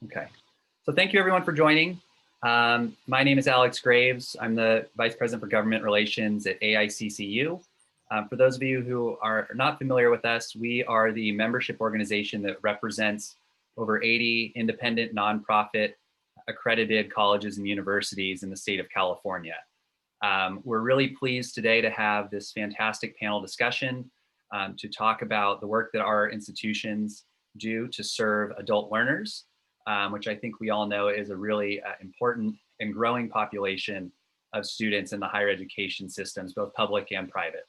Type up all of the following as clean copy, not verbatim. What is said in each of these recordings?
Okay, so thank you everyone for joining. My name is Alex Graves. I'm the Vice President for Government Relations at AICCU. For those of you who are not familiar with us, we are the membership organization that represents over 80 independent, nonprofit, accredited colleges and universities in the state of California. We're really pleased today to have this fantastic panel discussion to talk about the work that our institutions do to serve adult learners, which I think we all know is a really important and growing population of students in the higher education systems, both public and private.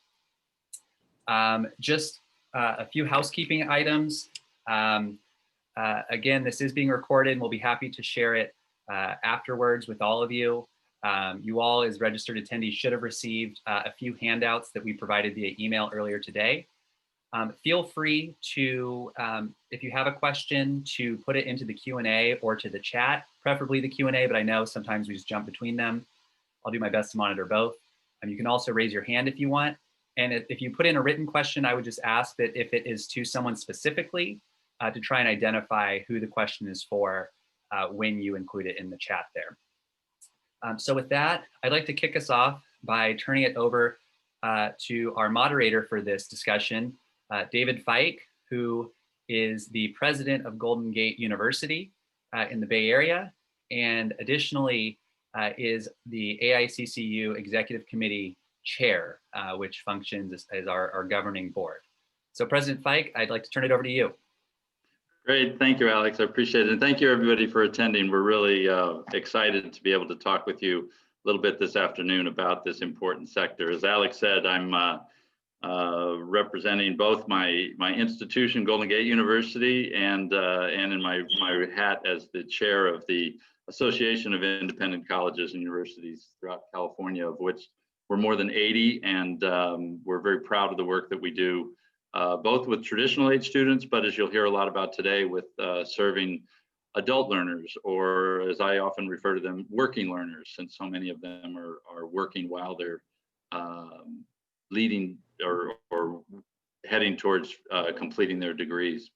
Just a few housekeeping items. Again, this is being recorded and we'll be happy to share it afterwards with all of you. You all as registered attendees should have received a few handouts that we provided via email earlier today. Feel free to, if you have a question, to put it into the Q&A or to the chat, preferably the Q&A, but I know sometimes we just jump between them. I'll do my best to monitor both. You can also raise your hand if you want. And if you put in a written question, I would just ask that if it is to someone specifically, to try and identify who the question is for when you include it in the chat there. So with that, I'd like to kick us off by turning it over to our moderator for this discussion, David Fike, who is the president of Golden Gate University in the Bay Area, and additionally is the AICCU Executive Committee Chair, which functions as our governing board. So President Fike, I'd like to turn it over to you. Great, thank you, Alex. I appreciate it. And thank you everybody for attending. We're really excited to be able to talk with you a little bit this afternoon about this important sector. As Alex said, I'm representing both my institution, Golden Gate University, and in my hat as the chair of the Association of Independent Colleges and Universities throughout California, of which we're more than 80, and we're very proud of the work that we do, both with traditional age students, but as you'll hear a lot about today, with serving adult learners, or as I often refer to them, working learners, since so many of them are working while they're leading or heading towards completing their degrees.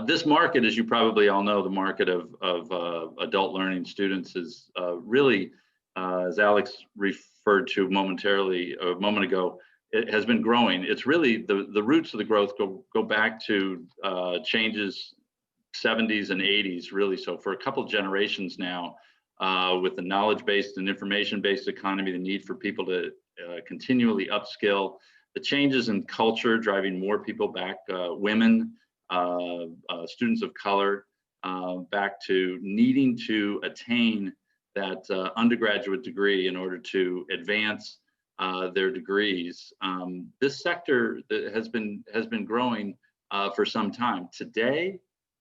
This market, as you probably all know, the market of adult learning students is really, as Alex referred to a moment ago, it has been growing. It's really, the roots of the growth go back to changes 70s and 80s, really. So for a couple of generations now, with the knowledge-based and information-based economy, the need for people to continually upskill, the changes in culture driving more people back, women, students of color, back to needing to attain that undergraduate degree in order to advance their degrees. This sector has been growing for some time. Today,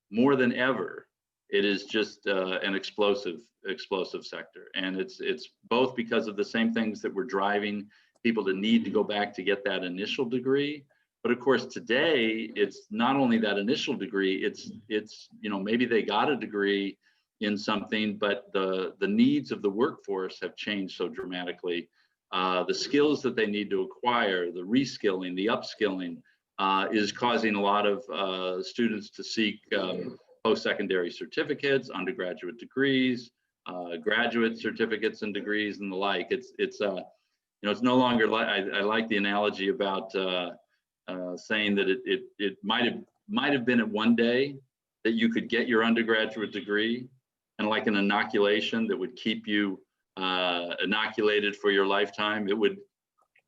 more than ever, it is just an explosive sector, and it's both because of the same things that were driving people to need to go back to get that initial degree. But of course, today it's not only that initial degree. It's maybe they got a degree in something, but the needs of the workforce have changed so dramatically. The skills that they need to acquire, the reskilling, the upskilling, is causing a lot of students to seek post-secondary certificates, undergraduate degrees, graduate certificates and degrees, and the like. It's no longer like, I like the analogy about saying that it might have been at one day that you could get your undergraduate degree, and like an inoculation that would keep you inoculated for your lifetime. It would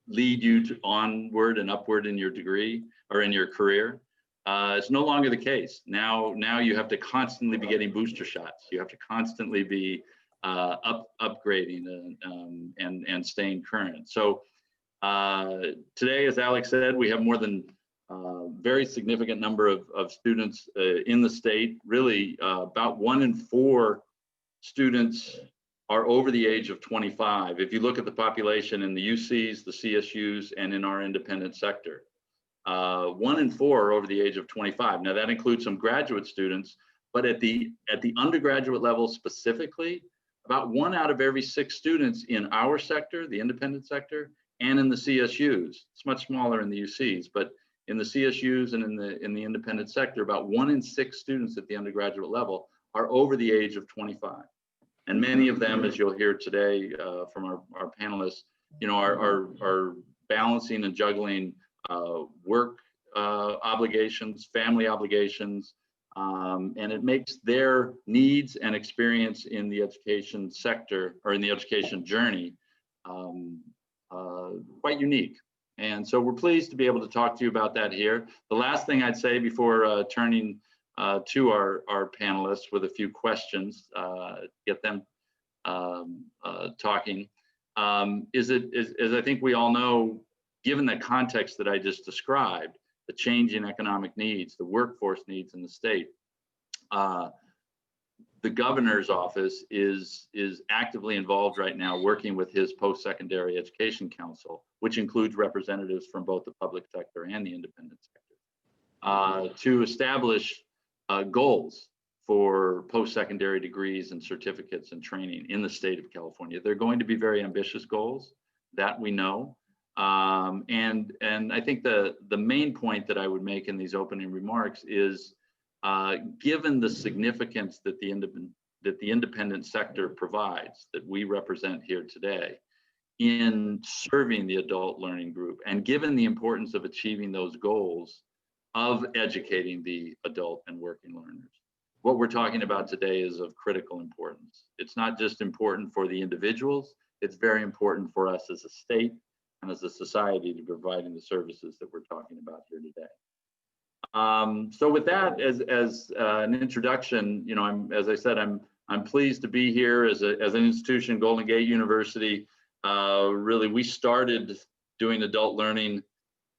lead you to onward and upward in your degree or in your career. It's no longer the case. Now you have to constantly be getting booster shots. You have to constantly be upgrading and staying current. So today, as Alex said, we have more than very significant number of students in the state. Really, about 1 in 4 students are over the age of 25. If you look at the population in the UCs, the CSUs, and in our independent sector, 1 in 4 are over the age of 25. Now that includes some graduate students, but at the undergraduate level specifically, about 1 out of every 6 students in our sector, the independent sector, and in the CSUs. It's much smaller in the UCs, but in the CSUs and in the independent sector, about 1 in 6 students at the undergraduate level are over the age of 25. And many of them, as you'll hear today from our panelists, are balancing and juggling work obligations, family obligations, and it makes their needs and experience in the education sector or in the education journey quite unique. And so we're pleased to be able to talk to you about that here. The last thing I'd say before turning to our panelists with a few questions, get them talking, is I think we all know, given the context that I just described, the changing economic needs, the workforce needs in the state, the governor's office is actively involved right now working with his post-secondary education council, which includes representatives from both the public sector and the independent sector, to establish goals for post-secondary degrees and certificates and training in the state of California. They're going to be very ambitious goals, that we know. And I think the main point that I would make in these opening remarks is, given the significance that the independent sector provides, that we represent here today, in serving the adult learning group, and given the importance of achieving those goals of educating the adult and working learners, what we're talking about today is of critical importance. It's not just important for the individuals, it's very important for us as a state and as a society to be providing the services that we're talking about here today. So with that as an introduction, as I said, I'm pleased to be here as an institution, Golden Gate University. Really, we started doing adult learning.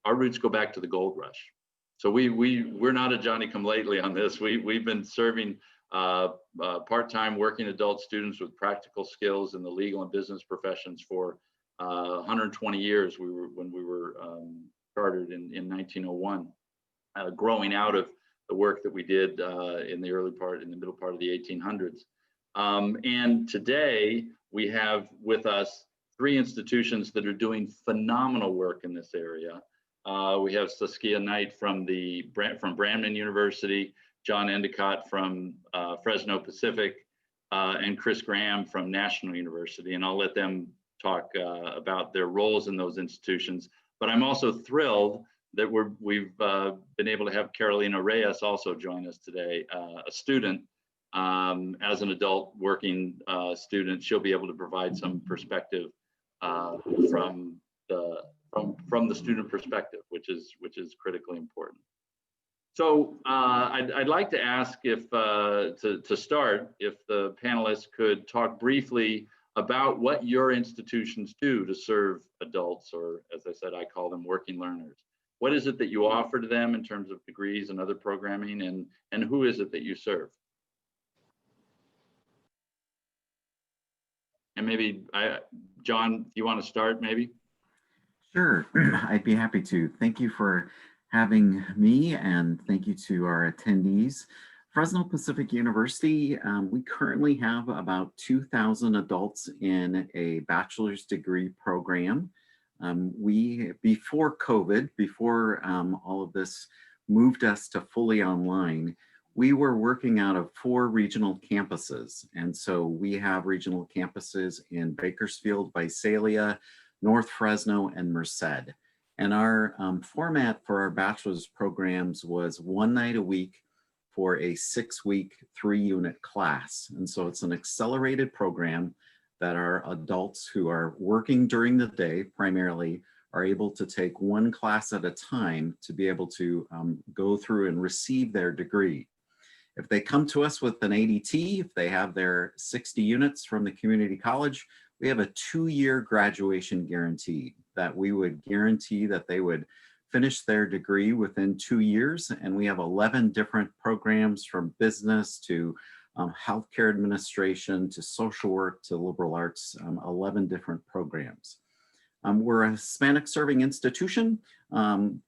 Our roots go back to the gold rush. So we're not a Johnny-come-lately on this. We've been serving part-time working adult students with practical skills in the legal and business professions for 120 years. When we were chartered in 1901. Growing out of the work that we did in the middle part of the 1800s. And today we have with us 3 institutions that are doing phenomenal work in this area. We have Saskia Knight from Brandman University, John Endicott from Fresno Pacific, and Chris Graham from National University. And I'll let them talk about their roles in those institutions. But I'm also thrilled that we've been able to have Carolina Reyes also join us today, a student, as an adult working student. She'll be able to provide some perspective from the student perspective, which is critically important. So I'd like to ask if to start, if the panelists could talk briefly about what your institutions do to serve adults, or as I said, I call them working learners. What is it that you offer to them in terms of degrees and other programming, and who is it that you serve? And maybe, John, you want to start maybe? Sure, I'd be happy to. Thank you for having me, and thank you to our attendees. Fresno Pacific University, we currently have about 2,000 adults in a bachelor's degree program. Before COVID, before all of this moved us to fully online, we were working out of 4 regional campuses. And so we have regional campuses in Bakersfield, Visalia, North Fresno, and Merced. And our format for our bachelor's programs was 1 night a week for a 6-week, 3-unit class. And so it's an accelerated program that our adults who are working during the day primarily are able to take 1 class at a time to be able to go through and receive their degree. If they come to us with an ADT, if they have their 60 units from the community college, we have a 2-year graduation guarantee that we would guarantee that they would finish their degree within 2 years. And we have 11 different programs, from business to healthcare administration to social work to liberal arts, 11 different programs. We're a Hispanic serving institution.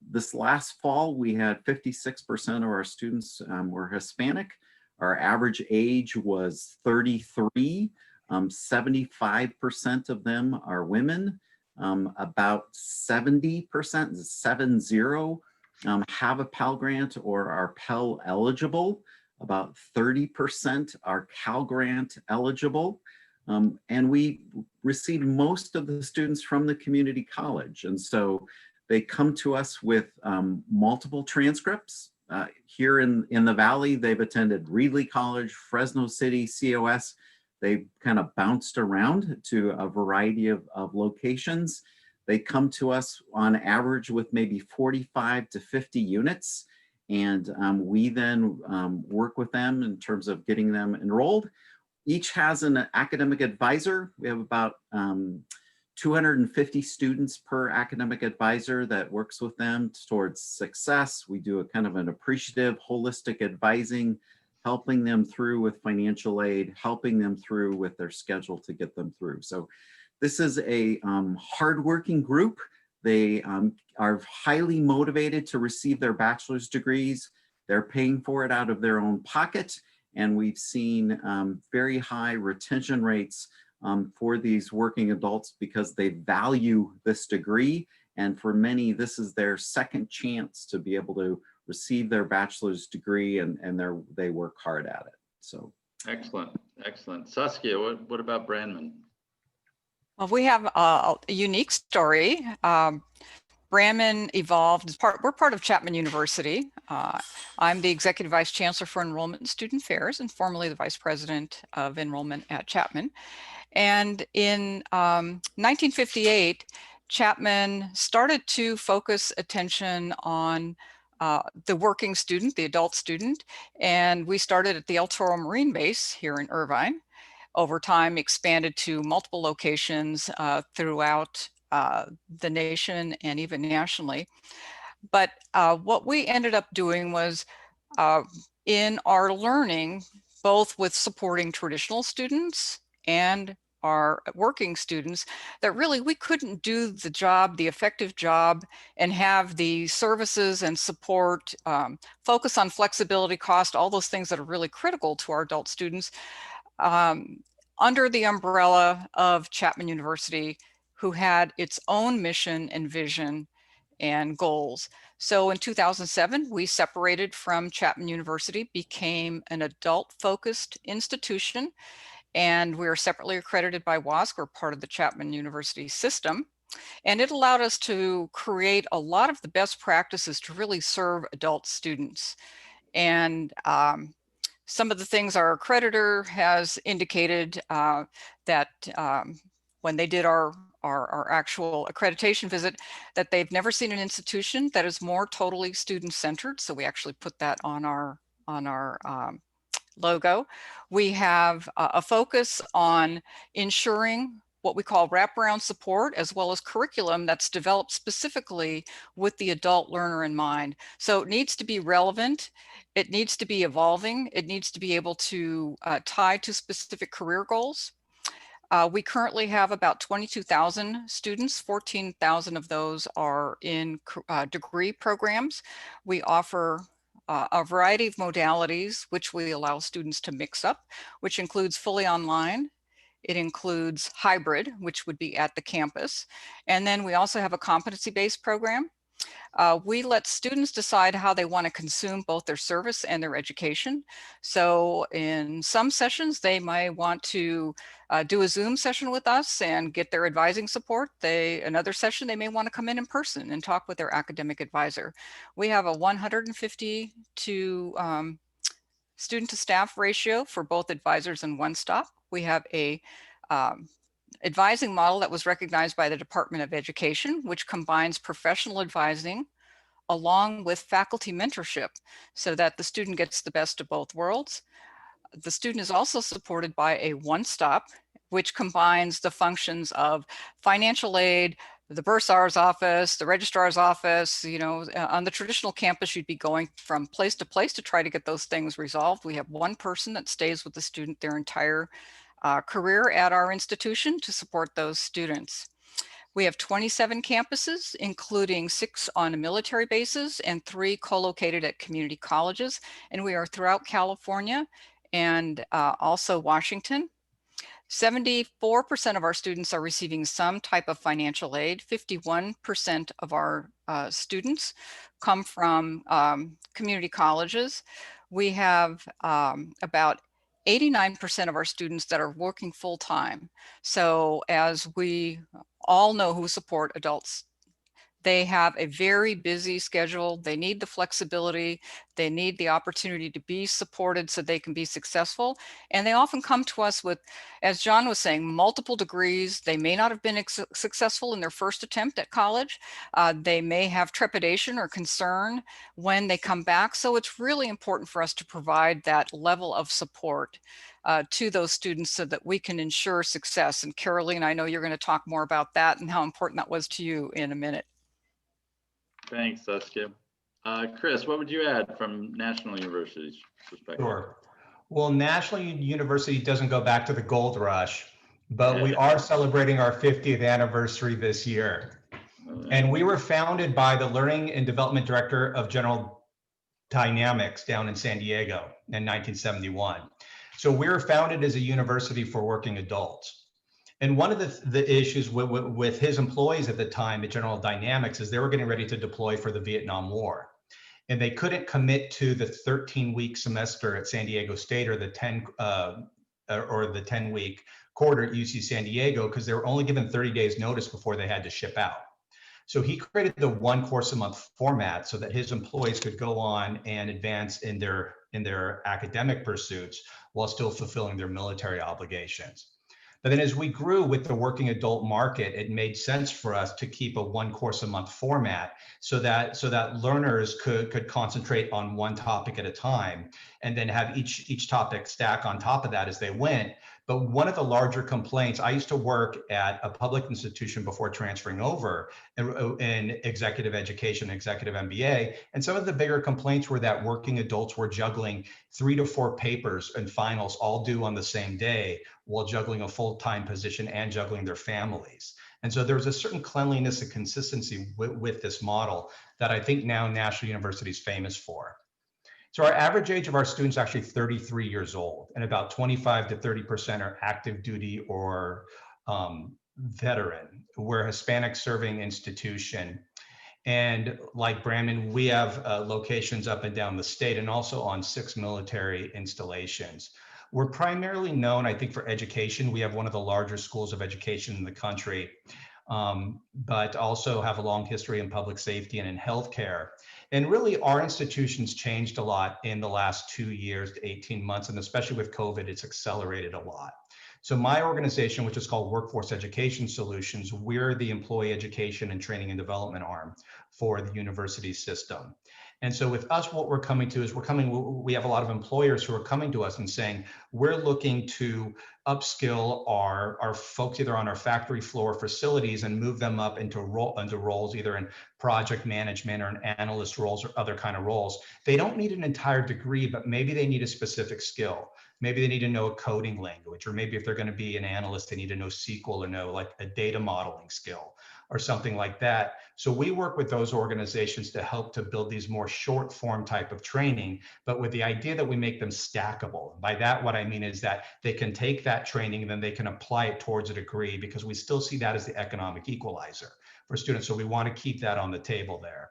This last fall, we had 56% of our students were Hispanic. Our average age was 33. 75% of them are women. About 70%, 70, have a Pell Grant or are Pell eligible. About 30% are Cal Grant eligible. And we receive most of the students from the community college. And so they come to us with multiple transcripts. Here in the Valley, they've attended Reedley College, Fresno City, COS. They've kind of bounced around to a variety of locations. They come to us on average with maybe 45 to 50 units. And we then work with them in terms of getting them enrolled. Each has an academic advisor. We have about 250 students per academic advisor that works with them towards success. We do a kind of an appreciative, holistic advising, helping them through with financial aid, helping them through with their schedule to get them through. So this is a hardworking group. They are highly motivated to receive their bachelor's degrees. They're paying for it out of their own pocket. And we've seen very high retention rates for these working adults because they value this degree. And for many, this is their second chance to be able to receive their bachelor's degree, and they work hard at it. So excellent, excellent. Saskia, what about Brandman? Well, we have a unique story. Brandman evolved, we're part of Chapman University. I'm the Executive Vice Chancellor for Enrollment and Student Affairs and formerly the Vice President of Enrollment at Chapman. And in 1958, Chapman started to focus attention on the working student, the adult student, and we started at the El Toro Marine Base here in Irvine. Over time, expanded to multiple locations throughout the nation and even nationally. But what we ended up doing was in our learning, both with supporting traditional students and our working students, that really we couldn't do the job, the effective job, and have the services and support, focus on flexibility, cost, all those things that are really critical to our adult students under the umbrella of Chapman University, who had its own mission and vision and goals. So in 2007, we separated from Chapman University, became an adult-focused institution, and we are separately accredited by WASC. We're part of the Chapman University system. And it allowed us to create a lot of the best practices to really serve adult students. And some of the things our accreditor has indicated that when they did our actual accreditation visit, that they've never seen an institution that is more totally student-centered. So we actually put that on our logo. We have a focus on ensuring what we call wraparound support, as well as curriculum that's developed specifically with the adult learner in mind. So it needs to be relevant. It needs to be evolving. It needs to be able to tie to specific career goals. We currently have about 22,000 students. 14,000 of those are in degree programs. We offer a variety of modalities, which we allow students to mix up, which includes fully online. It includes hybrid, which would be at the campus. And then we also have a competency-based program. We let students decide how they want to consume both their service and their education. So in some sessions, they might want to do a Zoom session with us and get their advising support. Another session, they may want to come in person and talk with their academic advisor. We have a 150 to student to staff ratio for both advisors and one-stop. We have a advising model that was recognized by the Department of Education, which combines professional advising along with faculty mentorship so that the student gets the best of both worlds. The student is also supported by a one-stop, which combines the functions of financial aid, the bursar's office, the registrar's office. You know, on the traditional campus, you'd be going from place to place to try to get those things resolved. We have one person that stays with the student their entire career at our institution to support those students. We have 27 campuses, including 6 on military bases and 3 co-located at community colleges. And we are throughout California and also Washington. 74% of our students are receiving some type of financial aid. 51% of our students come from community colleges. we have about 89% of our students that are working full time. So as we all know who support adults, they have a very busy schedule. They need the flexibility. They need the opportunity to be supported so they can be successful. And they often come to us with, as John was saying, multiple degrees. They may not have been successful in their first attempt at college. They may have trepidation or concern when they come back. So it's really important for us to provide that level of support to those students so that we can ensure success. And Caroline, I know you're going to talk more about that and how important that was to you in a minute. Thanks, Saskia. Chris, what would you add from National University's perspective? Sure. Well, National University doesn't go back to the gold rush, but we are celebrating our 50th anniversary this year. And we were founded by the Learning and Development Director of General Dynamics down in San Diego in 1971. So we were founded as a university for working adults. And one of the issues with his employees at the time at General Dynamics is they were getting ready to deploy for the Vietnam War. And they couldn't commit to the 13-week semester at San Diego State or the 10-week quarter at UC San Diego because they were only given 30 days notice before they had to ship out. So he created the one course a month format so that his employees could go on and advance in their academic pursuits while still fulfilling their military obligations. But then as we grew with the working adult market, it made sense for us to keep a one course a month format so that learners could concentrate on one topic at a time and then have each topic stack on top of that as they went. But one of the larger complaints, I used to work at a public institution before transferring over in executive education, executive MBA. And some of the bigger complaints were that working adults were juggling 3 to 4 papers and finals all due on the same day while juggling a full-time position and juggling their families. And so there was a certain cleanliness and consistency with this model that I think now National University is famous for. So our average age of our students is actually 33 years old, and about 25 to 30% are active duty or veteran. We're a Hispanic serving institution. And like Brandman, we have locations up and down the state and also on 6 military installations. We're primarily known, I think, for education. We have one of the larger schools of education in the country, but also have a long history in public safety and in healthcare. And really, our institution's changed a lot in the last 2 years to 18 months, and especially with COVID, it's accelerated a lot. So my organization, which is called Workforce Education Solutions, we're the employee education and training and development arm for the university system. And so with us, what we're coming to is we have a lot of employers who are coming to us and saying, we're looking to upskill our folks either on our factory floor facilities and move them up into roles either in project management or in analyst roles or other kind of roles. They don't need an entire degree, but maybe they need a specific skill. Maybe they need to know a coding language, or maybe if they're going to be an analyst, they need to know SQL or know like a data modeling skill or something like that. So we work with those organizations to help to build these more short form type of training, but with the idea that we make them stackable. By that, what I mean is that they can take that training and then they can apply it towards a degree, because we still see that as the economic equalizer for students. So we want to keep that on the table there.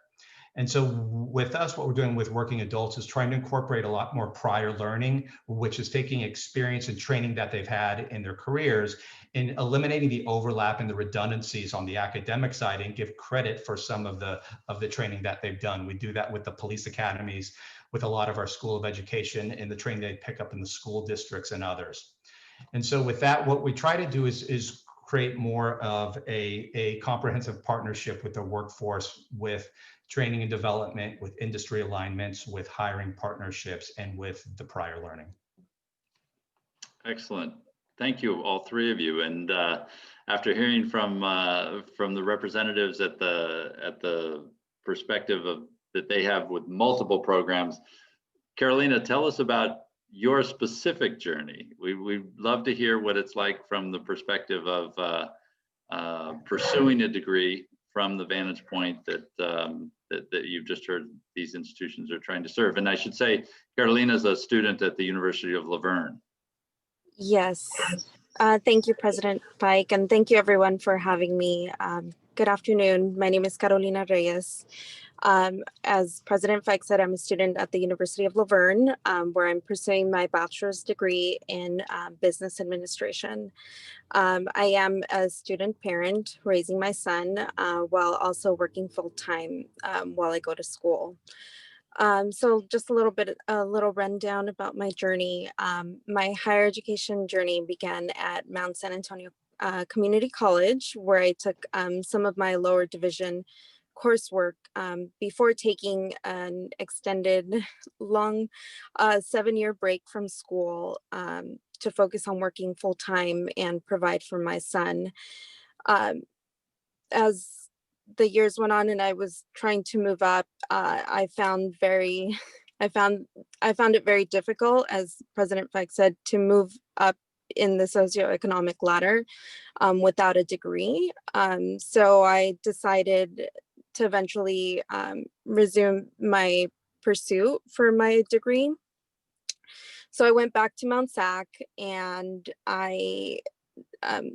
And so with us, what we're doing with working adults is trying to incorporate a lot more prior learning, which is taking experience and training that they've had in their careers and eliminating the overlap and the redundancies on the academic side and give credit for some of the training that they've done. We do that with the police academies, with a lot of our School of Education and the training they pick up in the school districts and others. And so with that, what we try to do is create more of a comprehensive partnership with the workforce, with training and development, with industry alignments, with hiring partnerships, and with the prior learning. Excellent. Thank you, all three of you. And after hearing from the representatives at the perspective of that they have with multiple programs, Carolina, tell us about your specific journey. We'd love to hear what it's like from the perspective of pursuing a degree from the vantage point that you've just heard these institutions are trying to serve. And I should say, Carolina is a student at the University of LaVerne. Yes. Thank you, President Pike, and thank you everyone for having me. Good afternoon. My name is Carolina Reyes. As President Fike said, I'm a student at the University of LaVerne, where I'm pursuing my bachelor's degree in business administration. I am a student parent raising my son while also working full time while I go to school. So just a little rundown about my journey. My higher education journey began at Mount San Antonio Community College, where I took some of my lower division coursework before taking an extended long 7-year break from school to focus on working full time and provide for my son. As the years went on and I was trying to move up, I found it very difficult, as President Fike said, to move up in the socioeconomic ladder without a degree. So I decided to eventually resume my pursuit for my degree. So I went back to Mount SAC and I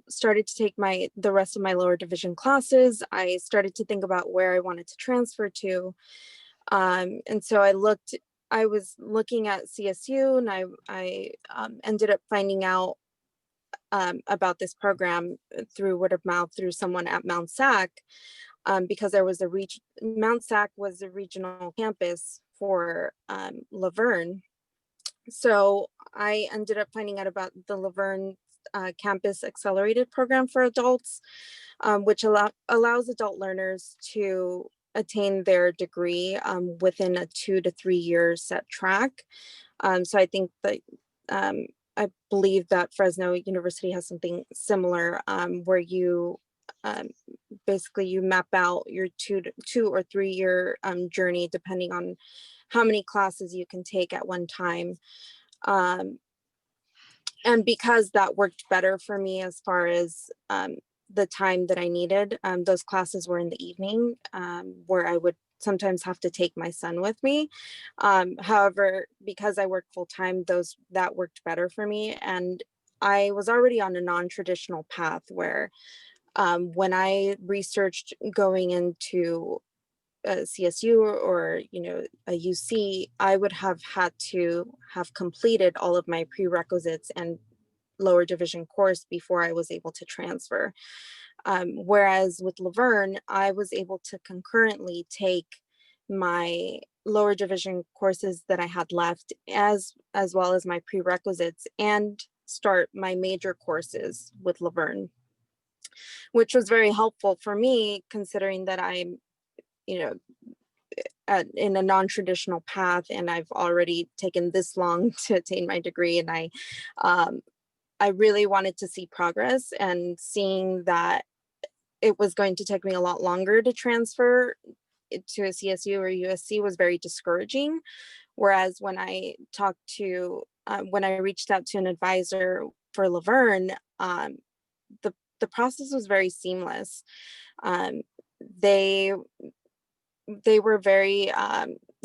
started to take the rest of my lower division classes. I started to think about where I wanted to transfer to. And so I was looking at CSU, and I ended up finding out about this program through word of mouth through someone at Mount SAC, because Mount SAC was a regional campus for LaVerne. So I ended up finding out about the LaVerne Campus Accelerated Program for adults, which allows adult learners to attain their degree within a 2 to 3 year set track. So I think that I believe that Fresno University has something similar, where you basically you map out your 2 or 3 year journey depending on how many classes you can take at one time. And because that worked better for me as far as the time that I needed, those classes were in the evening, where I would sometimes have to take my son with me. However, because I work full time, that worked better for me. And I was already on a non-traditional path where when I researched going into CSU or a UC, I would have had to have completed all of my prerequisites and lower division course before I was able to transfer. Whereas with LaVerne, I was able to concurrently take my lower division courses that I had left as well as my prerequisites and start my major courses with LaVerne, which was very helpful for me considering that I'm in a non-traditional path, and I've already taken this long to attain my degree, and I really wanted to see progress, and seeing that it was going to take me a lot longer to transfer to a CSU or USC was very discouraging. Whereas when I reached out to an advisor for LaVerne, the process was very seamless. They were very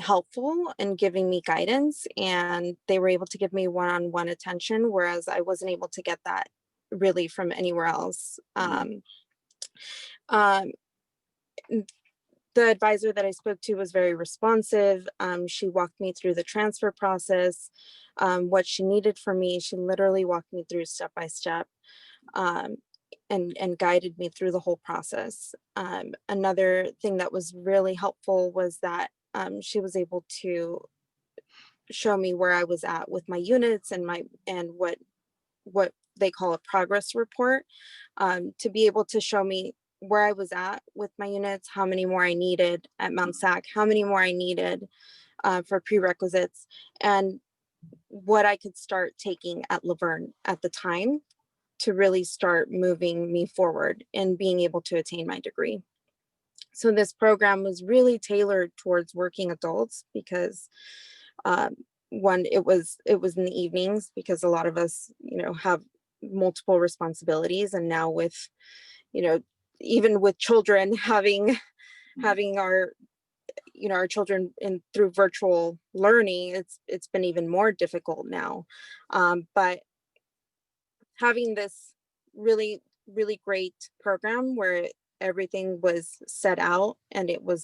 helpful in giving me guidance, and they were able to give me one-on-one attention, whereas I wasn't able to get that really from anywhere else. The advisor that I spoke to was very responsive. She walked me through the transfer process, what she needed from me. She literally walked me through step by step. And guided me through the whole process. Another thing that was really helpful was that she was able to show me where I was at with my units and what they call a progress report, to be able to show me where I was at with my units, how many more I needed at Mount SAC, how many more I needed for prerequisites, and what I could start taking at LaVerne at the time to really start moving me forward and being able to attain my degree. So this program was really tailored towards working adults because one, it was in the evenings because a lot of us, have multiple responsibilities. And now with, even with children having our children through virtual learning, it's been even more difficult now. But having this really, really great program where everything was set out and it was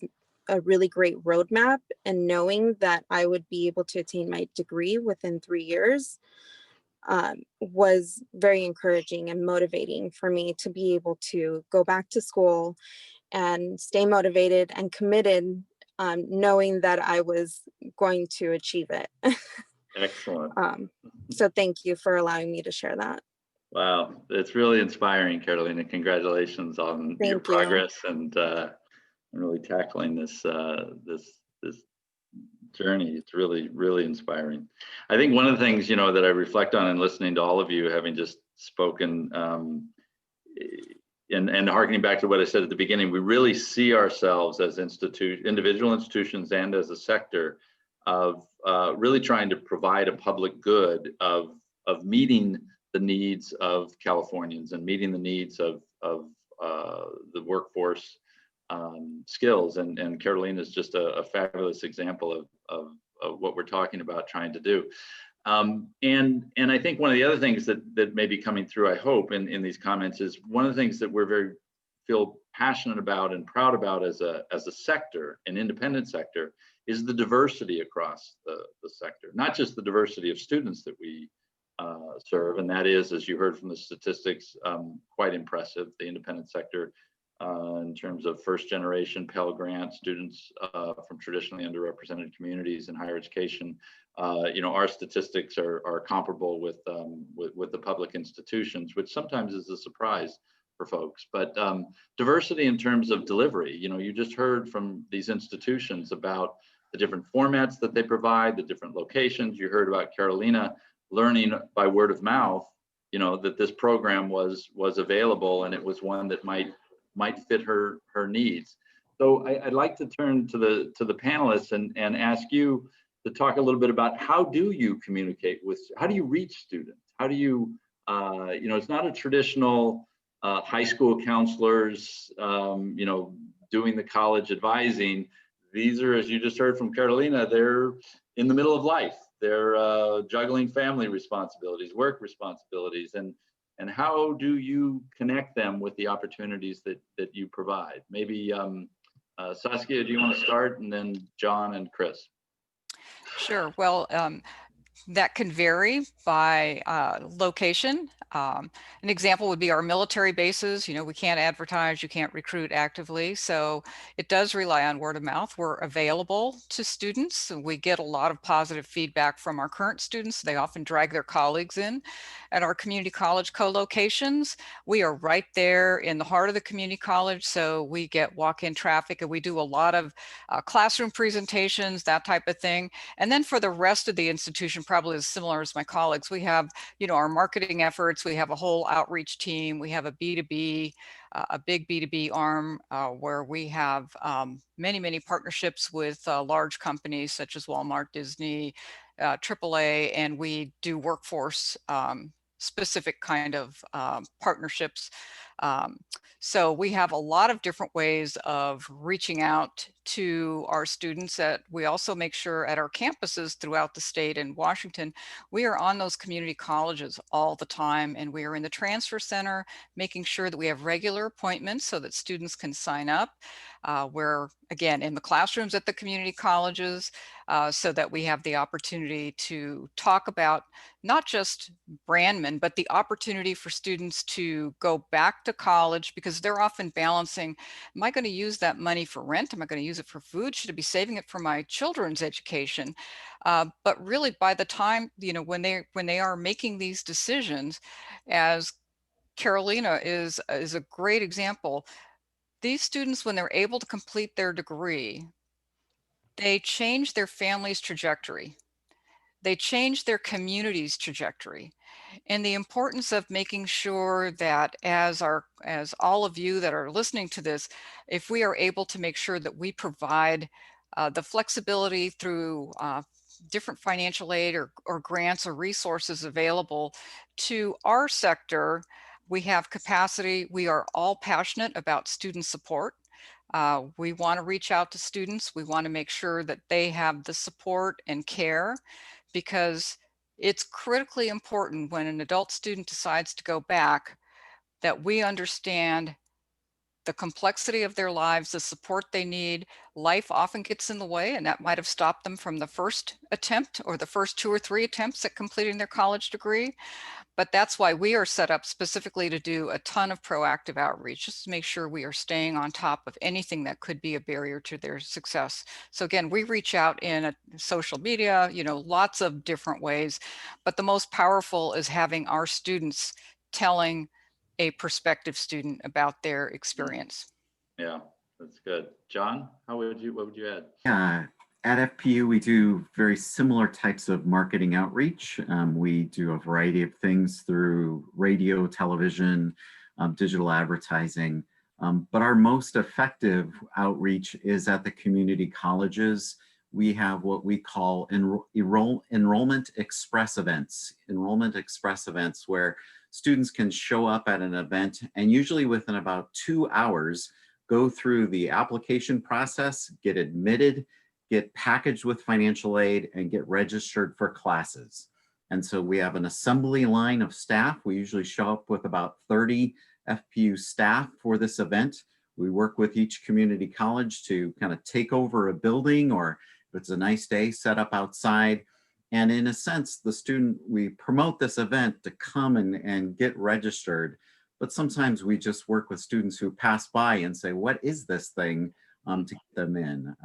a really great roadmap, and knowing that I would be able to attain my degree within 3 years was very encouraging and motivating for me to be able to go back to school and stay motivated and committed, knowing that I was going to achieve it. Excellent. So thank you for allowing me to share that. Wow, it's really inspiring, Carolina. Congratulations on your Thank you. progress and really tackling this this journey. It's really, really inspiring. I think one of the things, that I reflect on in listening to all of you, having just spoken, and harkening back to what I said at the beginning, we really see ourselves as individual institutions and as a sector of really trying to provide a public good of meeting the needs of Californians and meeting the needs of the workforce skills. And Carolina is just a fabulous example of what we're talking about trying to do. And I think one of the other things that may be coming through, I hope, in these comments is one of the things that we're feel passionate about and proud about as a sector, an independent sector, is the diversity across the sector, not just the diversity of students that we serve. And that is, as you heard from the statistics, quite impressive. The independent sector, in terms of first generation Pell Grant students from traditionally underrepresented communities in higher education, our statistics are comparable with the public institutions, which sometimes is a surprise for folks. But diversity in terms of delivery, you just heard from these institutions about the different formats that they provide, the different locations. You heard about Carolina learning by word of mouth, that this program was available, and it was one that might fit her needs. So I'd like to turn to the panelists and ask you to talk a little bit about how do you communicate how do you reach students? How do you, it's not a traditional high school counselors, doing the college advising. These are, as you just heard from Carolina, they're in the middle of life. They're juggling family responsibilities, work responsibilities, and how do you connect them with the opportunities that you provide? Maybe Saskia, do you want to start, and then John and Chris? Sure. Well, that can vary by location. An example would be our military bases. We can't advertise, you can't recruit actively. So it does rely on word of mouth. We're available to students. We get a lot of positive feedback from our current students. They often drag their colleagues in. At our community college co-locations, we are right there in the heart of the community college. So we get walk-in traffic, and we do a lot of classroom presentations, that type of thing. And then for the rest of the institution, probably as similar as my colleagues, we have, our marketing efforts. We have a whole outreach team. We have a B2B, a big B2B arm where we have many, many partnerships with large companies such as Walmart, Disney, AAA, and we do workforce specific kind of partnerships. So we have a lot of different ways of reaching out to our students. We also make sure at our campuses throughout the state and Washington, we are on those community colleges all the time, and we are in the transfer center, making sure that we have regular appointments so that students can sign up. We're, again, in the classrooms at the community colleges so that we have the opportunity to talk about not just Brandman, but the opportunity for students to go back to college, because they're often balancing, am I going to use that money for rent? Am I going to use it for food? Should I be saving it for my children's education? But really, by the time, when they are making these decisions, as Carolina is a great example, these students, when they're able to complete their degree, they change their family's trajectory. They change their community's trajectory. And the importance of making sure that as all of you that are listening to this, if we are able to make sure that we provide the flexibility through different financial aid or grants or resources available to our sector, we have capacity. We are all passionate about student support. We want to reach out to students. We want to make sure that they have the support and care, because it's critically important when an adult student decides to go back that we understand the complexity of their lives, the support they need. Life often gets in the way, and that might have stopped them from the first attempt or the first 2 or 3 attempts at completing their college degree. But that's why we are set up specifically to do a ton of proactive outreach, just to make sure we are staying on top of anything that could be a barrier to their success. So again, we reach out in social media, lots of different ways, but the most powerful is having our students telling a prospective student about their experience. Yeah, that's good. John, what would you add? Yeah, at FPU, we do very similar types of marketing outreach. We do a variety of things through radio, television, digital advertising. But our most effective outreach is at the community colleges. We have what we call enrollment express events. Enrollment express events where students can show up at an event and usually within about 2 hours, go through the application process, get admitted, get packaged with financial aid, and get registered for classes. And so we have an assembly line of staff. We usually show up with about 30 FPU staff for this event. We work with each community college to kind of take over a building, or if it's a nice day, set up outside. And in a sense, we promote this event to come and get registered. But sometimes we just work with students who pass by and say, what is this thing, to get them in.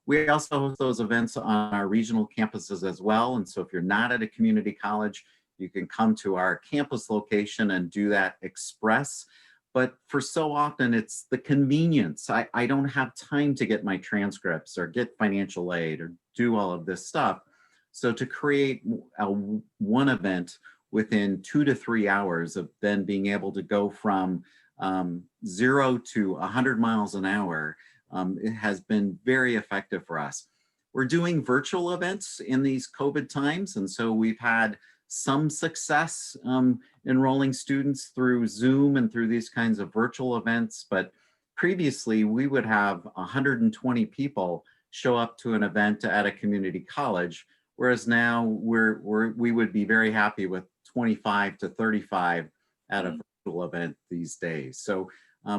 We also host those events on our regional campuses as well. And so if you're not at a community college, you can come to our campus location and do that express. But for so often, it's the convenience. I don't have time to get my transcripts or get financial aid or do all of this stuff. So to create one event within 2 to 3 hours of then being able to go from 0 to 100 miles an hour, it has been very effective for us. We're doing virtual events in these COVID times, and so we've had some success enrolling students through Zoom and through these kinds of virtual events. But previously, we would have 120 people show up to an event at a community college, whereas now we would be very happy with 25 to 35 at a virtual event these days. So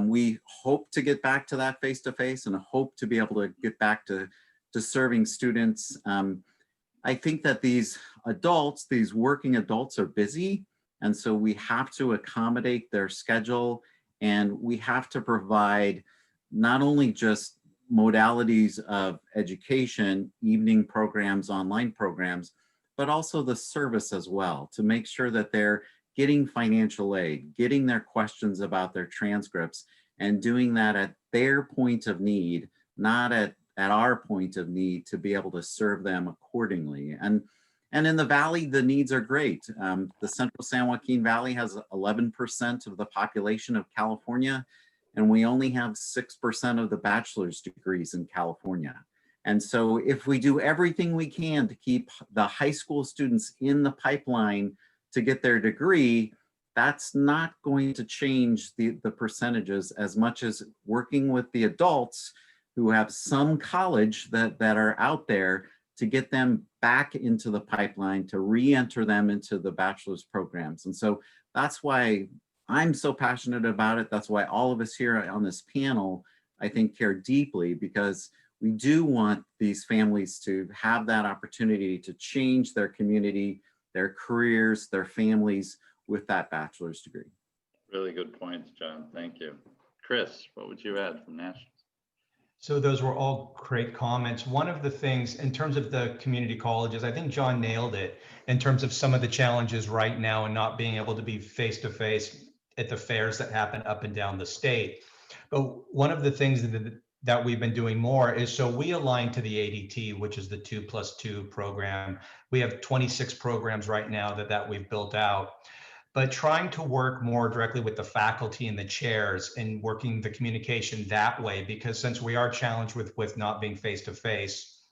we hope to get back to that face-to-face and hope to be able to get back to serving students. I think that these working adults are busy, and so we have to accommodate their schedule, and we have to provide not only just modalities of education, evening programs, online programs, but also the service as well, to make sure that they're getting financial aid, getting their questions about their transcripts, and doing that at their point of need, not at our point of need, to be able to serve them accordingly. And in the Valley, the needs are great. The Central San Joaquin Valley has 11% of the population of California, and we only have 6% of the bachelor's degrees in California. And so if we do everything we can to keep the high school students in the pipeline to get their degree, that's not going to change the percentages as much as working with the adults who have some college that are out there to get them back into the pipeline, to re-enter them into the bachelor's programs. And so that's why I'm so passionate about it. That's why all of us here on this panel, I think, care deeply, because we do want these families to have that opportunity to change their community, their careers, their families with that bachelor's degree. Really good points, John. Thank you. Chris, what would you add from Nationals? So those were all great comments. One of the things in terms of the community colleges, I think John nailed it in terms of some of the challenges right now and not being able to be face-to-face at the fairs that happen up and down the state. But one of the things that we've been doing more is, so we align to the ADT, which is the 2+2 program. We have 26 programs right now that we've built out. But trying to work more directly with the faculty and the chairs and working the communication that way, because since we are challenged with not being face-to-face,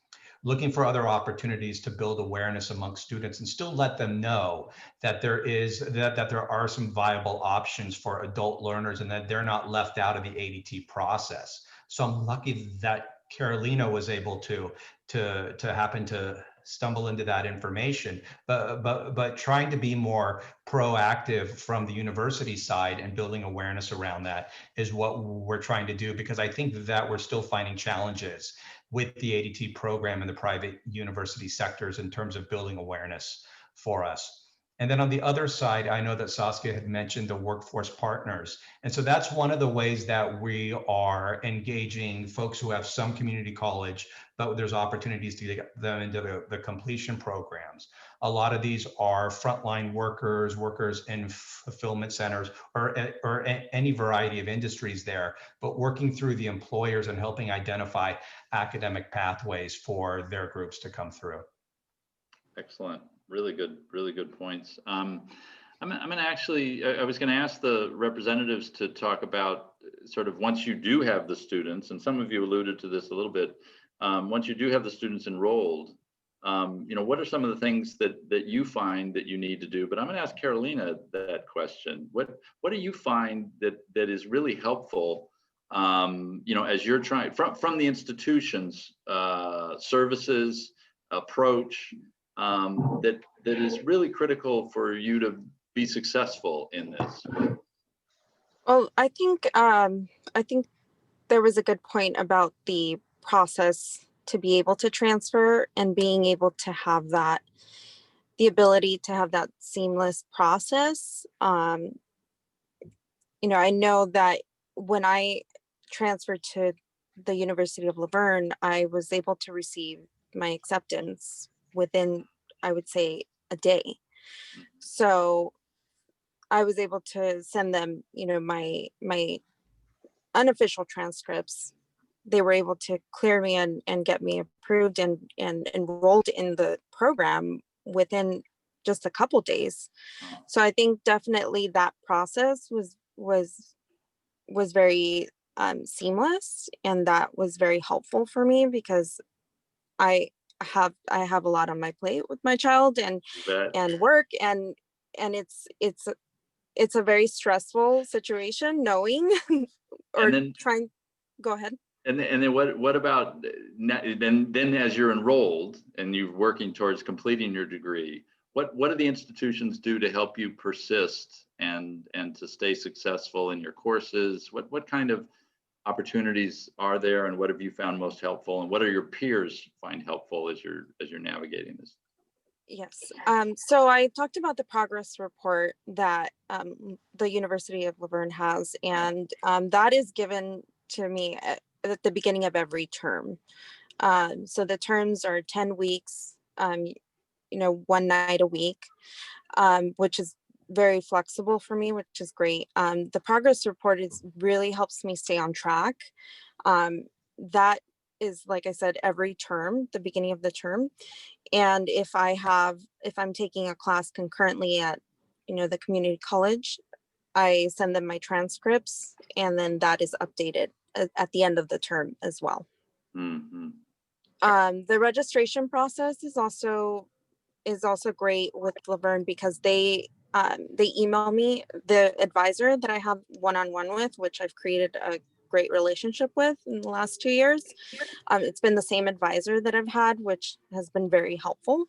looking for other opportunities to build awareness amongst students and still let them know that there are some viable options for adult learners and that they're not left out of the ADT process. So I'm lucky that Carolina was able to happen to stumble into that information, but trying to be more proactive from the university side and building awareness around that is what we're trying to do, because I think that we're still finding challenges with the ADT program in the private university sectors in terms of building awareness for us. And then on the other side, I know that Saskia had mentioned the workforce partners. And so that's one of the ways that we are engaging folks who have some community college, but there's opportunities to get them into the completion programs. A lot of these are frontline workers in fulfillment centers, or any variety of industries there, but working through the employers and helping identify academic pathways for their groups to come through. Excellent. Really good points. I'm going to actually, I was going to ask the representatives to talk about sort of once you do have the students, and some of you alluded to this a little bit, once you do have the students enrolled, what are some of the things that you find that you need to do? But I'm going to ask Carolina that question. What do you find that is really helpful, as you're trying from the institution's services approach, that is really critical for you to be successful in this? Well, I think there was a good point about the process to be able to transfer and being able to have that, the ability to have that seamless process. I know that when I transferred to the University of LaVerne, I was able to receive my acceptance within, I would say, a day. So I was able to send them, my unofficial transcripts. They were able to clear me and get me approved and enrolled in the program within just a couple days. So I think definitely that process was very seamless, and that was very helpful for me, because I have a lot on my plate with my child and work, and it's a very stressful situation knowing or trying. Go ahead. And then what about then as you're enrolled and you're working towards completing your degree, what do the institutions do to help you persist and to stay successful in your courses? What kind of opportunities are there, and what have you found most helpful, and what are your peers find helpful as you're navigating this? Yes. So I talked about the progress report that the University of LaVerne has, and that is given to me at the beginning of every term. So the terms are 10 weeks, one night a week, which is very flexible for me, which is great. The progress report really helps me stay on track. That is, like I said, every term, the beginning of the term. And if I'm taking a class concurrently at, the community college, I send them my transcripts, and then that is updated at the end of the term as well. Mm-hmm. The registration process is also great with LaVerne, because they email me, the advisor that I have one-on-one with, which I've created a great relationship with in the last 2 years. It's been the same advisor that I've had, which has been very helpful,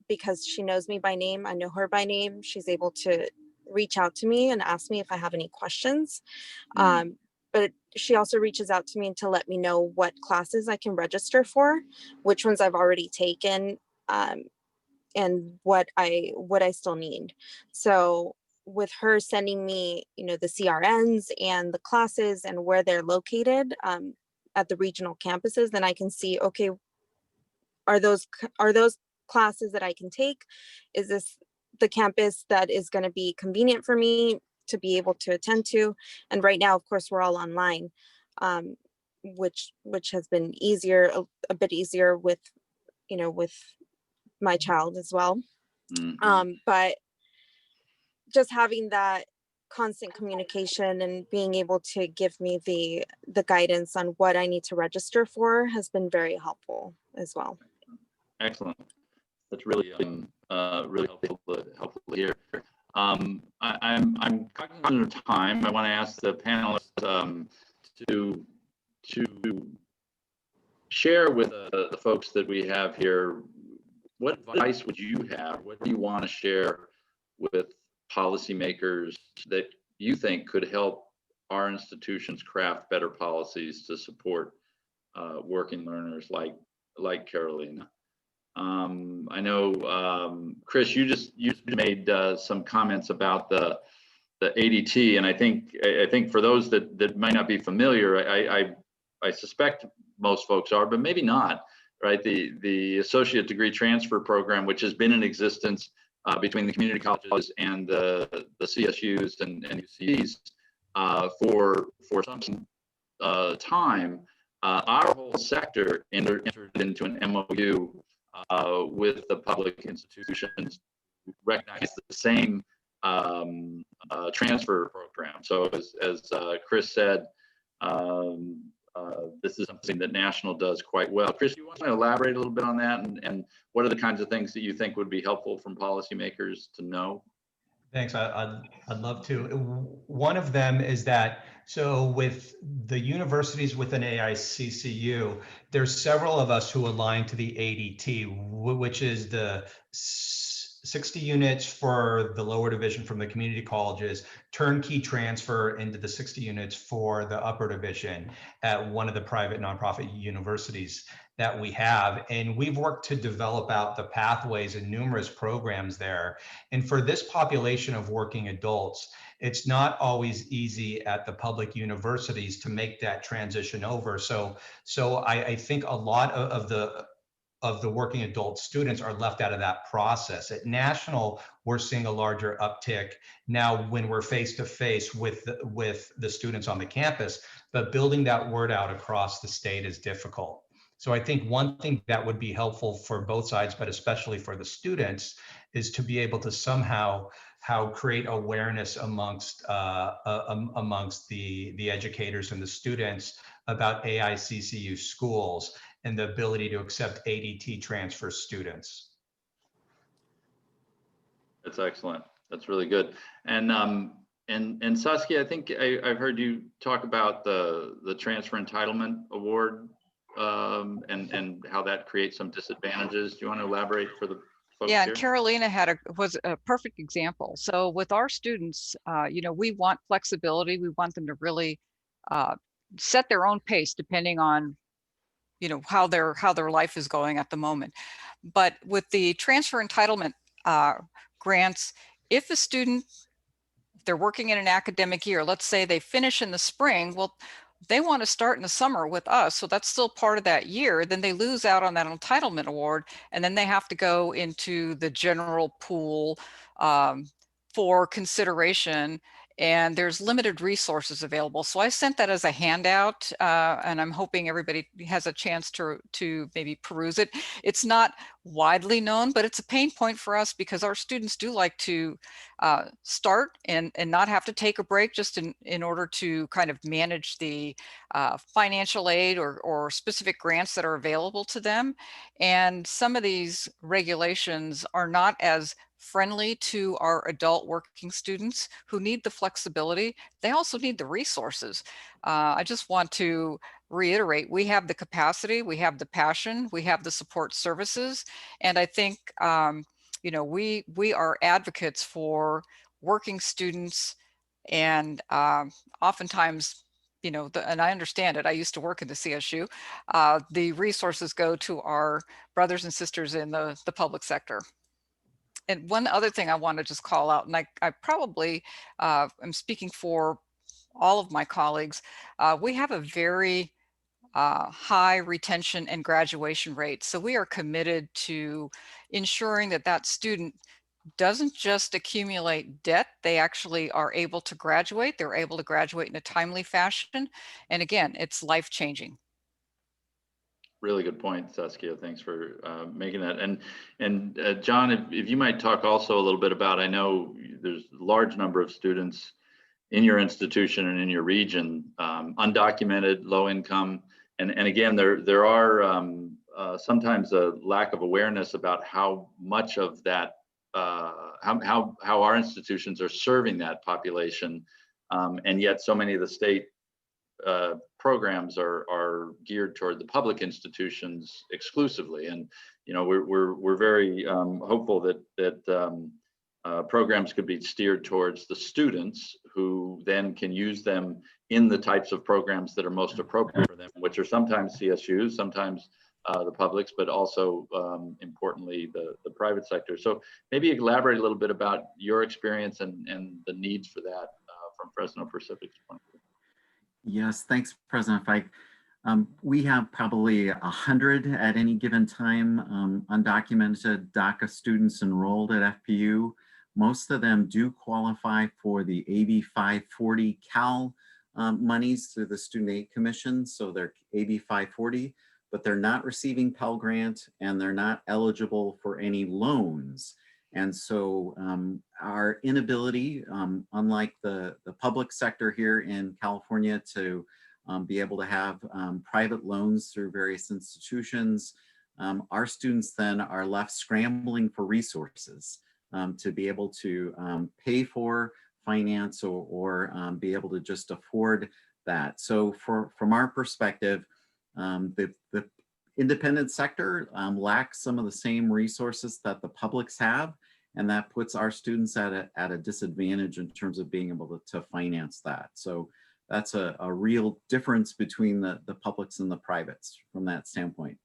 because she knows me by name. I know her by name. She's able to reach out to me and ask me if I have any questions. But she also reaches out to me to let me know what classes I can register for, which ones I've already taken, and what I still need. So with her sending me, the CRNs and the classes and where they're located at the regional campuses, then I can see, okay, are those classes that I can take? Is this the campus that is going to be convenient for me to be able to attend to? And right now, of course, we're all online, which has been easier, a bit easier with, with my child as well. Mm-hmm. But just having that constant communication and being able to give me the guidance on what I need to register for has been very helpful as well. Excellent. That's really really helpful to hear. I'm cognizant of time. I want to ask the panelists to share with the folks that we have here, what advice would you have? What do you want to share with policymakers that you think could help our institutions craft better policies to support working learners like Carolina? I know, Chris, you just made some comments about the ADT, and I think for those that might not be familiar, I suspect most folks are, but maybe not, right? The associate degree transfer program, which has been in existence between the community colleges and the CSUs and UCs for some time. Our whole sector entered into an MOU with the public institutions who recognize the same transfer program. So as Chris said, this is something that National does quite well. Chris, you want to elaborate a little bit on that, and what are the kinds of things that you think would be helpful from policymakers to know? Thanks. I'd love to. One of them is that, so with the universities within AICCU, there's several of us who align to the ADT, which is the 60 units for the lower division from the community colleges, turnkey transfer into the 60 units for the upper division at one of the private nonprofit universities that we have. And we've worked to develop out the pathways and numerous programs there. And for this population of working adults, it's not always easy at the public universities to make that transition over. So I think a lot of the working adult students are left out of that process. At National, we're seeing a larger uptick now when we're face to face with the students on the campus, but building that word out across the state is difficult. So I think one thing that would be helpful for both sides, but especially for the students, is to be able to somehow create awareness amongst the educators and the students about AICCU schools and the ability to accept ADT transfer students. That's excellent. That's really good. And Saskia, I think I've heard you talk about the transfer entitlement award and how that creates some disadvantages. Do you want to elaborate for the folks Yeah, here? and Carolina was a perfect example. So with our students, we want flexibility. We want them to really set their own pace depending on how their life is going at the moment. But with the transfer entitlement grants, if a student, they're working in an academic year, let's say they finish in the spring, well, they want to start in the summer with us, so that's still part of that year, then they lose out on that entitlement award, and then they have to go into the general pool for consideration, and there's limited resources available. So I sent that as a handout, and I'm hoping everybody has a chance to maybe peruse it. It's not widely known, but it's a pain point for us because our students do like to start and not have to take a break just in order to kind of manage the financial aid or specific grants that are available to them. And some of these regulations are not as friendly to our adult working students who need the flexibility. They also need the resources. I just want to reiterate, we have the capacity, we have the passion, we have the support services. And I think, we are advocates for working students, and oftentimes, and I understand it, I used to work in the CSU, the resources go to our brothers and sisters in the public sector. And one other thing I want to just call out, and I probably am speaking for all of my colleagues, we have a very high retention and graduation rate. So we are committed to ensuring that student doesn't just accumulate debt, they actually are able to graduate. They're able to graduate in a timely fashion. And again, it's life-changing. Really good point, Saskia. Thanks for making that. And John, if you might talk also a little bit about, I know there's a large number of students in your institution and in your region, undocumented, low income, and again, there are sometimes a lack of awareness about how much of that, how our institutions are serving that population, and yet so many of the state programs are geared toward the public institutions exclusively. And we're very hopeful that programs could be steered towards the students, who then can use them in the types of programs that are most appropriate for them, which are sometimes CSUs, sometimes the publics, but also importantly the private sector. So maybe elaborate a little bit about your experience and the needs for that from Fresno Pacific's point of view. Yes, thanks, President Fike. We have probably 100 at any given time undocumented DACA students enrolled at FPU. Most of them do qualify for the AB 540 CAL monies through the Student Aid Commission. So they're AB 540, but they're not receiving Pell Grant and they're not eligible for any loans. And so our inability, unlike the public sector here in California, to be able to have private loans through various institutions, our students then are left scrambling for resources to be able to pay for, finance, or be able to just afford that. So from our perspective, the independent sector lacks some of the same resources that the publics have, and that puts our students at a disadvantage in terms of being able to finance that. So that's a real difference between the publics and the privates from that standpoint.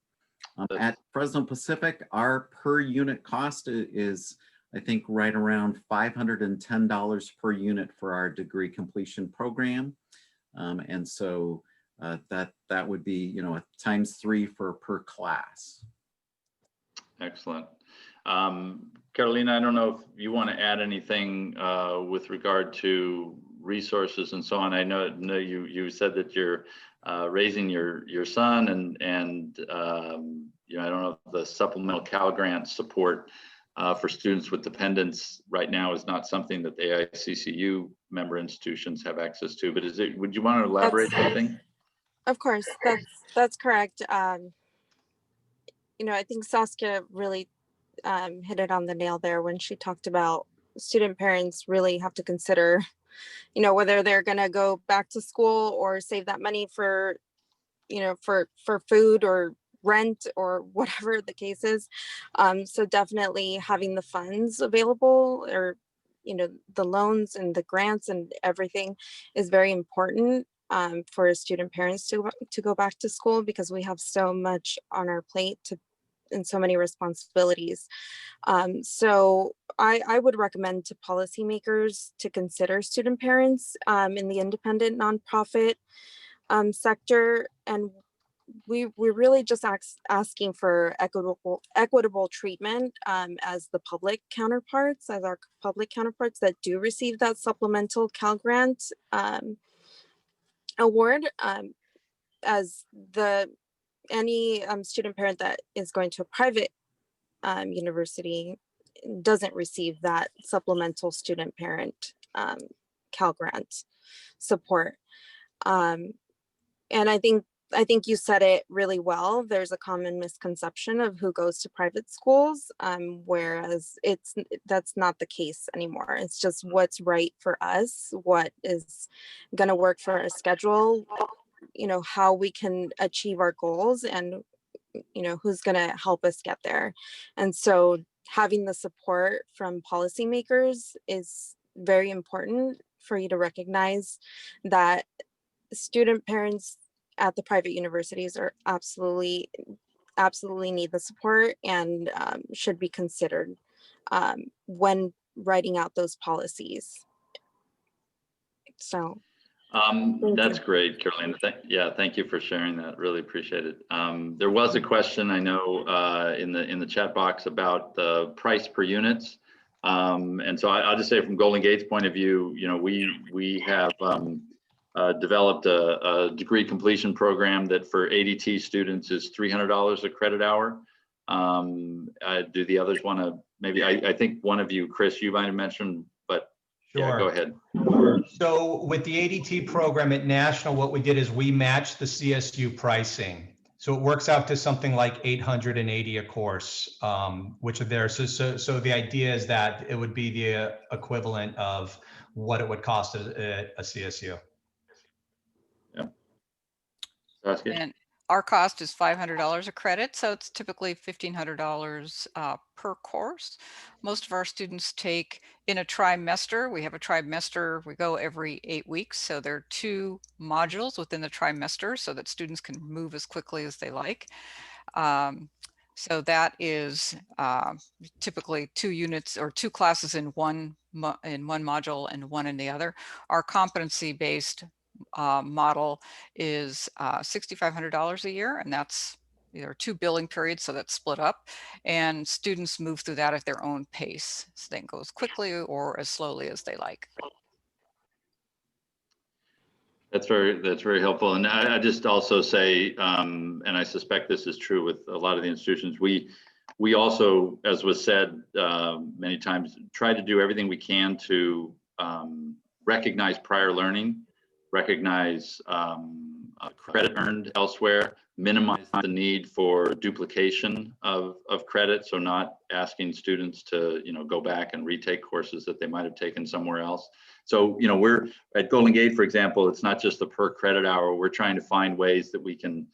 At Fresno Pacific, our per unit cost is, I think, right around $510 per unit for our degree completion program. And so that would be, ×3 per class. Excellent. Carolina, I don't know if you want to add anything with regard to resources and so on. I know you said that you're raising your son, and I don't know if the supplemental Cal Grant support for students with dependents right now is not something that the AICCU member institutions have access to, but would you want to elaborate anything? Of course, that's correct. I think Saskia really hit it on the nail there when she talked about student parents really have to consider, whether they're going to go back to school or save that money for, for food or rent or whatever the case is. So definitely having the funds available, or, the loans and the grants and everything is very important for student parents to go back to school, because we have so much on our plate and so many responsibilities. So I would recommend to policymakers to consider student parents in the independent nonprofit sector. And we're really just asking for equitable treatment as our public counterparts that do receive that supplemental Cal Grant award, as any student parent that is going to a private university doesn't receive that supplemental student parent Cal Grant support. And I think you said it really well. There's a common misconception of who goes to private schools, whereas that's not the case anymore. It's just what's right for us, what is going to work for our schedule, how we can achieve our goals, and who's going to help us get there. And so having the support from policymakers is very important for you to recognize that student parents at the private universities are absolutely need the support, and should be considered when writing out those policies. So that's great, Carolina. Thank you for sharing that. Really appreciate it. There was a question, I know, in the chat box about the price per units. And so I'll just say, from Golden Gate's point of view, we have developed a degree completion program that for ADT students is $300 a credit hour. Do the others want to maybe? I think one of you, Chris, you might have mentioned, but sure. Yeah, go ahead. So with the ADT program at National, what we did is we matched the CSU pricing. So it works out to something like $880 a course, which are there. So the idea is that it would be the equivalent of what it would cost a CSU. Yeah. Saskia? And our cost is $500 a credit, so it's typically $1,500 per course. Most of our students take in a trimester. We have a trimester, we go every 8 weeks. So there are 2 modules within the trimester so that students can move as quickly as they like. So that is typically 2 units or 2 classes in one module and 1 in the other. Our competency-based model is $6,500 a year, and that's there are 2 billing periods, so that's split up, and students move through that at their own pace. So they can go as quickly or as slowly as they like. That's very helpful. And I just also say, and I suspect this is true with a lot of the institutions, we also, as was said many times, try to do everything we can to recognize prior learning, recognize credit earned elsewhere, minimize the need for duplication of credit. So not asking students to, go back and retake courses that they might have taken somewhere else. So, we're at Golden Gate, for example, it's not just the per credit hour. We're trying to find ways that we can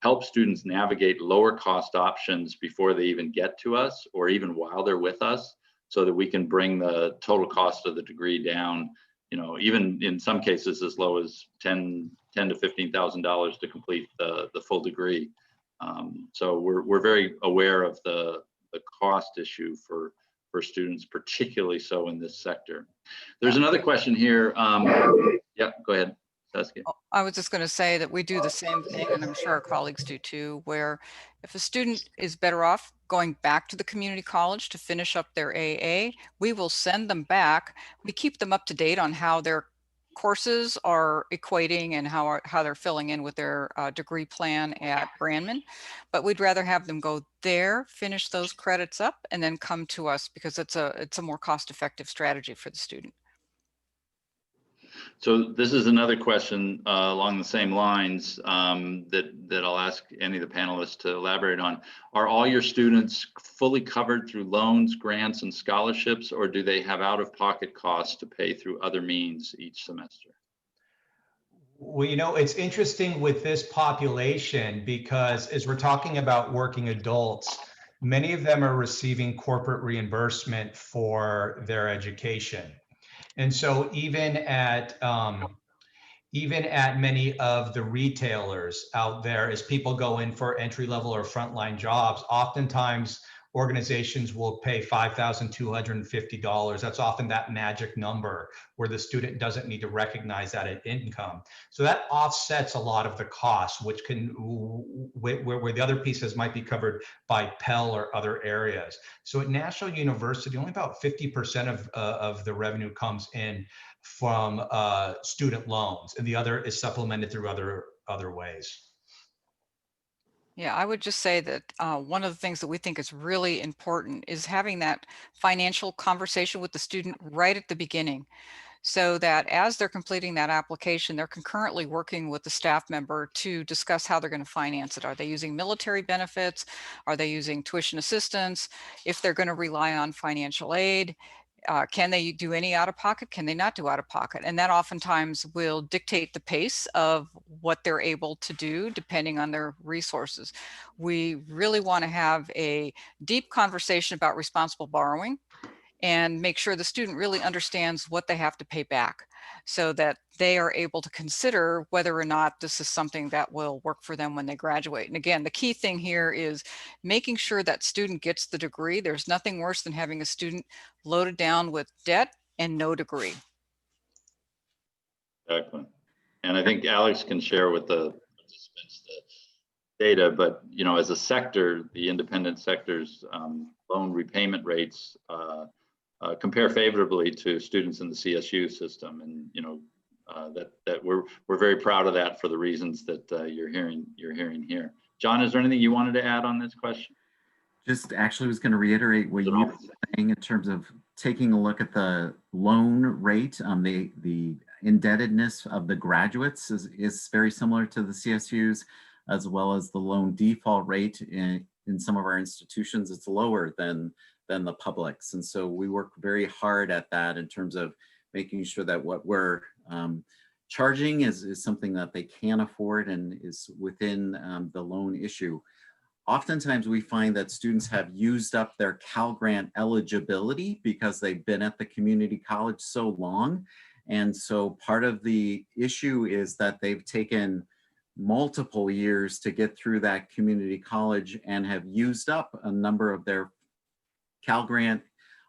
help students navigate lower cost options before they even get to us, or even while they're with us, so that we can bring the total cost of the degree down, even in some cases as low as $10,000 to $15,000 to complete the full degree. So we're very aware of the cost issue for students, particularly so in this sector. There's another question here. Yeah, go ahead, Saskia. I was just going to say that we do the same thing, and I'm sure our colleagues do too, where if a student is better off going back to the community college to finish up their AA, we will send them back. We keep them up to date on how their courses are equating and how they're filling in with their degree plan at Brandman. But we'd rather have them go there, finish those credits up, and then come to us, because it's a more cost-effective strategy for the student. So this is another question along the same lines that I'll ask any of the panelists to elaborate on. Are all your students fully covered through loans, grants, and scholarships, or do they have out-of-pocket costs to pay through other means each semester? Well, it's interesting with this population, because as we're talking about working adults, many of them are receiving corporate reimbursement for their education. And so even at many of the retailers out there, as people go in for entry-level or frontline jobs, oftentimes organizations will pay $5,250. That's often that magic number where the student doesn't need to recognize that as income. So that offsets a lot of the costs, which can, where the other pieces might be covered by Pell or other areas. So at National University, only about 50% of the revenue comes in from student loans, and the other is supplemented through other ways. Yeah, I would just say that one of the things that we think is really important is having that financial conversation with the student right at the beginning, so that as they're completing that application, they're concurrently working with the staff member to discuss how they're going to finance it. Are they using military benefits? Are they using tuition assistance? If they're going to rely on financial aid, can they do any out of pocket? Can they not do out of pocket? And that oftentimes will dictate the pace of what they're able to do depending on their resources. We really want to have a deep conversation about responsible borrowing and make sure the student really understands what they have to pay back, so that they are able to consider whether or not this is something that will work for them when they graduate. And again, the key thing here is making sure that student gets the degree. There's nothing worse than having a student loaded down with debt and no degree. Exactly. And I think Alex can share with the participants the data, but as a sector, the independent sector's loan repayment rates compare favorably to students in the CSU system, and that we're very proud of that for the reasons that you're hearing here. John, is there anything you wanted to add on this question? Just actually was going to reiterate what you were saying in terms of taking a look at the loan rate. The indebtedness of the graduates is very similar to the CSUs, as well as the loan default rate in some of our institutions. It's lower than the publics. And so we work very hard at that in terms of making sure that what we're charging is something that they can afford and is within the loan issue. Oftentimes we find that students have used up their Cal Grant eligibility because they've been at the community college so long. And so part of the issue is that they've taken multiple years to get through that community college and have used up a number of their Cal Grant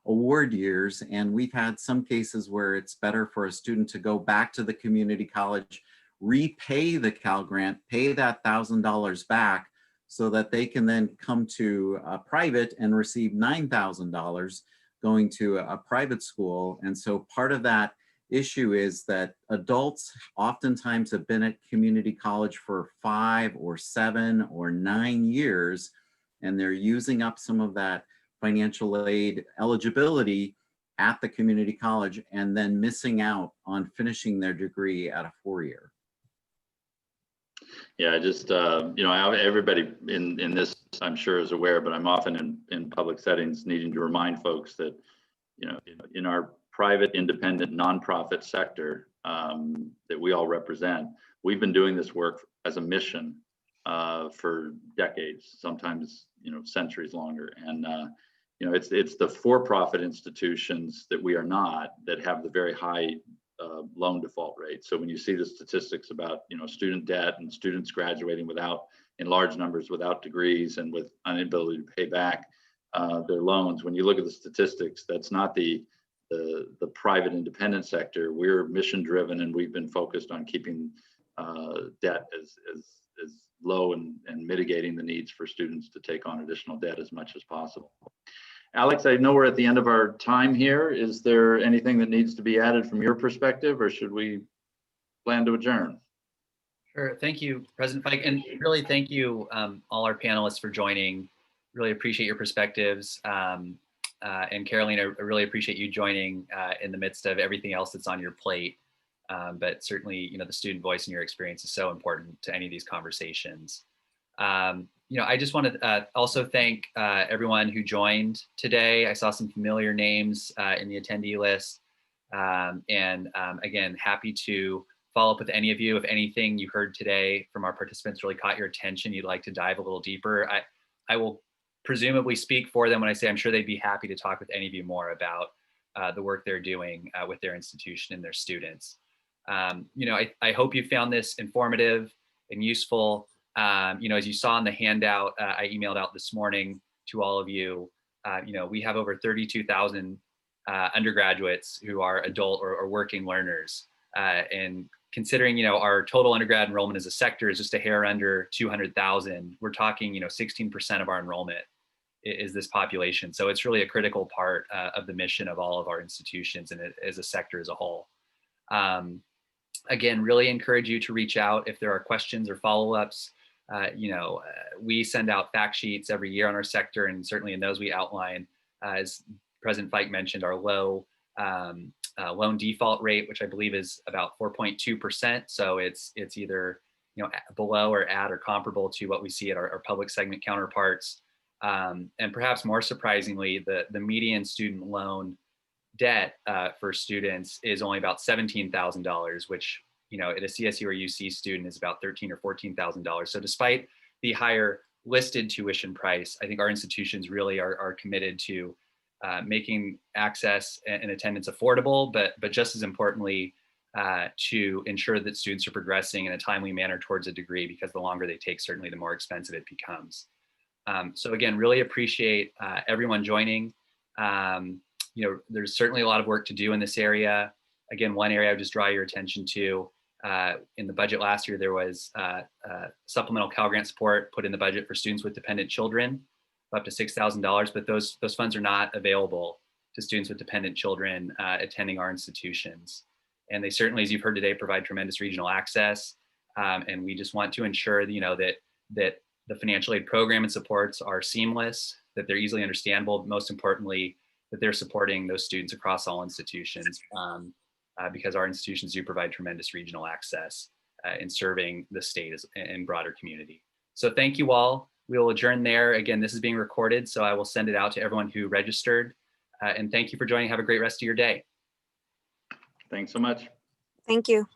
award years. And we've had some cases where it's better for a student to go back to the community college, repay the Cal Grant, pay that $1,000 back, so that they can then come to a private and receive $9,000 going to a private school. And so part of that issue is that adults oftentimes have been at community college for 5 or 7 or 9 years, and they're using up some of that financial aid eligibility at the community college and then missing out on finishing their degree at a 4-year. Yeah, just, everybody in this, I'm sure, is aware, but I'm often in public settings needing to remind folks that, in our private, independent, nonprofit sector that we all represent, we've been doing this work as a mission for decades, sometimes, centuries longer. And, it's the for-profit institutions that we are not that have the very high loan default rate. So when you see the statistics about student debt and students graduating in large numbers without degrees and with inability to pay back their loans, when you look at the statistics, that's not the private independent sector. We're mission driven, and we've been focused on keeping debt as low and mitigating the needs for students to take on additional debt as much as possible. Alex, I know we're at the end of our time here. Is there anything that needs to be added from your perspective, or should we plan to adjourn? Sure. Thank you, President Fike. And really thank you, all our panelists, for joining. Really appreciate your perspectives. And Caroline, I really appreciate you joining in the midst of everything else that's on your plate. But certainly, the student voice and your experience is so important to any of these conversations. I just want to also thank everyone who joined today. I saw some familiar names in the attendee list. Again, happy to follow up with any of you if anything you heard today from our participants really caught your attention, you'd like to dive a little deeper. I will presumably speak for them when I say I'm sure they'd be happy to talk with any of you more about the work they're doing with their institution and their students. I hope you found this informative and useful. As you saw in the handout I emailed out this morning to all of you, we have over 32,000 undergraduates who are adult or working learners. And considering, our total undergrad enrollment as a sector is just a hair under 200,000, we're talking, 16% of our enrollment is this population. So it's really a critical part of the mission of all of our institutions and as a sector as a whole. Again, really encourage you to reach out if there are questions or follow-ups. We send out fact sheets every year on our sector, and certainly in those we outline, as President Fike mentioned, our low loan default rate, which I believe is about 4.2%. So it's either below or at or comparable to what we see at our public segment counterparts. And perhaps more surprisingly, the median student loan debt for students is only about $17,000, which at a CSU or UC student is about $13,000 or $14,000. So despite the higher listed tuition price, I think our institutions really are committed to making access and attendance affordable, but just as importantly, to ensure that students are progressing in a timely manner towards a degree, because the longer they take, certainly the more expensive it becomes. So again, really appreciate everyone joining. There's certainly a lot of work to do in this area. Again, one area I would just draw your attention to, in the budget last year, there was supplemental Cal Grant support put in the budget for students with dependent children, up to $6,000, but those funds are not available to students with dependent children attending our institutions. And they certainly, as you've heard today, provide tremendous regional access. And we just want to ensure that the financial aid program and supports are seamless, that they're easily understandable, but most importantly, that they're supporting those students across all institutions, because our institutions do provide tremendous regional access in serving the state and broader community. So thank you all. We will adjourn there. Again, this is being recorded, so I will send it out to everyone who registered. And thank you for joining. Have a great rest of your day. Thanks so much. Thank you.